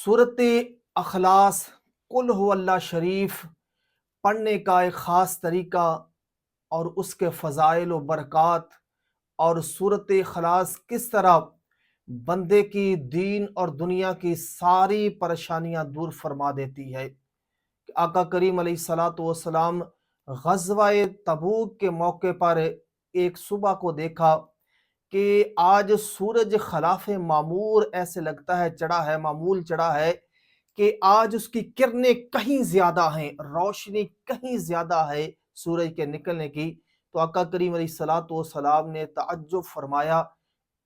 सूरत अखलास कुल हु अल्लाह शरीफ पढ़ने का एक ख़ास तरीका और उसके फ़ज़ाइल व बरक़ात और सूरत अखलास किस तरह बंदे की दीन और दुनिया की सारी परेशानियाँ दूर फरमा देती है। आका करीम अलैहिस्सलातु वस्सलाम ग़ज़वा-ए तबूक के मौके पर एक सुबह को देखा कि आज सूरज खिलाफ मामूर ऐसे लगता है चढ़ा है, मामूल चढ़ा है कि आज उसकी किरणें कहीं ज़्यादा हैं, रोशनी कहीं ज़्यादा है सूरज के निकलने की। तो आका करीम अलैहिस्सलातु वस्सलाम ने तअज्जुब फरमाया।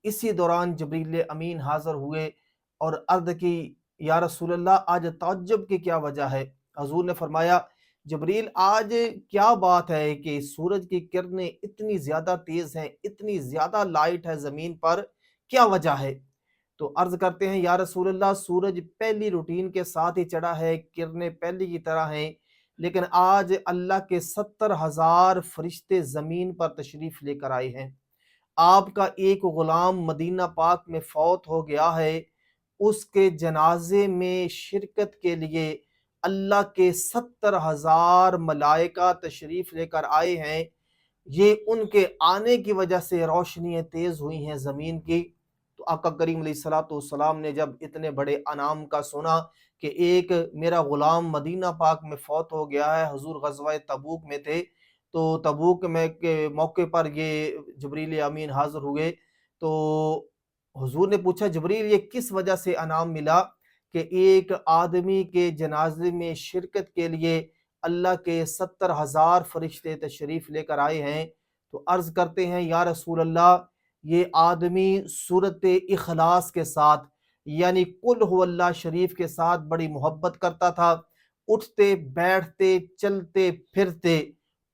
इसी दौरान जिब्रील अमीन हाज़िर हुए और अर्ज़ की, या रसूल अल्लाह, आज तअज्जुब की क्या वजह है? हज़ूर ने फरमाया, जिब्रील, आज क्या बात है कि सूरज की किरणें इतनी ज़्यादा तेज़ हैं, इतनी ज़्यादा लाइट है ज़मीन पर, क्या वजह है? तो अर्ज़ करते हैं, या रसूल अल्लाह, सूरज पहली रूटीन के साथ ही चढ़ा है, किरणें पहली की तरह हैं, लेकिन आज अल्लाह के 70,000 फरिश्ते ज़मीन पर तशरीफ़ लेकर आए हैं। आपका एक ग़ुलाम मदीना पाक में फ़ौत हो गया है, उसके जनाज़े में शिरकत के लिए अल्लाह के 70,000 मलाइका तशरीफ़ लेकर आए हैं। ये उनके आने की वजह से रोशनियाँ तेज़ हुई हैं ज़मीन की। तो आका करीम अलैहिस्सलातु वस्सलाम ने जब इतने बड़े अनाम का सुना कि एक मेरा ग़ुलाम मदीना पाक में फ़ौत हो गया है, हुज़ूर ग़ज़वा तबूक में थे, तो तबूक में के मौके पर ये जिब्रील अमीन हाज़िर हुए। तो हुज़ूर ने पूछा, जिब्रील, ये किस वजह से अनाम मिला कि एक आदमी के जनाज़े में शिरकत के लिए अल्लाह के 70,000 फरिश्ते तशरीफ़ लेकर आए हैं? तो अर्ज़ करते हैं, या रसूल अल्लाह, ये आदमी सूरत इखलास के साथ यानी कुल हु अल्लाह शरीफ के साथ बड़ी मोहब्बत करता था। उठते बैठते चलते फिरते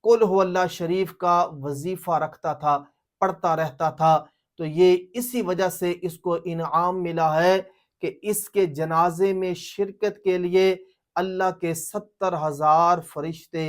कुल हु अल्लाह शरीफ का वजीफ़ा रखता था, पढ़ता रहता था। तो ये इसी वजह से इसको इनाम मिला है कि इसके जनाजे में शिरकत के लिए अल्लाह के 70,000 फरिश्ते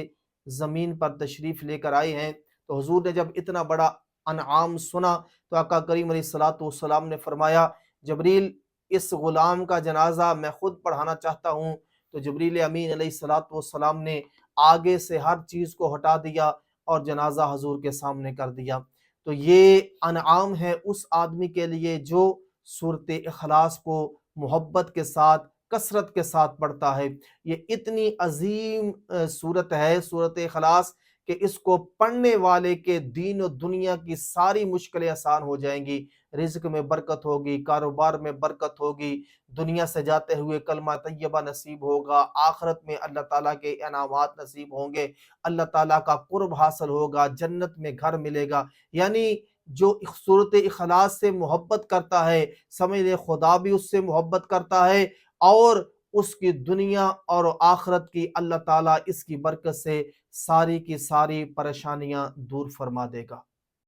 ज़मीन पर तशरीफ़ लेकर आए हैं। तो हुज़ूर ने जब इतना बड़ा अनआम सुना तो आका करीम अलैहिस्सलातु वस्सलाम ने फरमाया, जिब्रील, इस ग़ुलाम का जनाजा मैं खुद पढ़ाना चाहता हूँ। तो जिब्रील अमीन अलैहिस्सलातु वस्सलाम ने आगे से हर चीज़ को हटा दिया और जनाजा हुज़ूर के सामने कर दिया। तो ये अनआम है उस आदमी के लिए जो सूरत इखलास को मोहब्बत के साथ, कसरत के साथ पढ़ता है। ये इतनी अजीम सूरत है सूरत इखलास कि इसको पढ़ने वाले के दीन और दुनिया की सारी मुश्किलें आसान हो जाएंगी। रिज़्क में बरकत होगी, कारोबार में बरकत होगी, दुनिया से जाते हुए कलमा तैयबा नसीब होगा, आखिरत में अल्लाह ताला के इनामात नसीब होंगे, अल्लाह ताला का कुर्ब हासिल होगा, जन्नत में घर मिलेगा। यानी जो सूरत इखलास से मोहब्बत करता है, समझ ले खुदा भी उससे मोहब्बत करता है और उसकी दुनिया और आखिरत की अल्लाह ताला इसकी बरकत से सारी की सारी परेशानियां दूर फरमा देगा।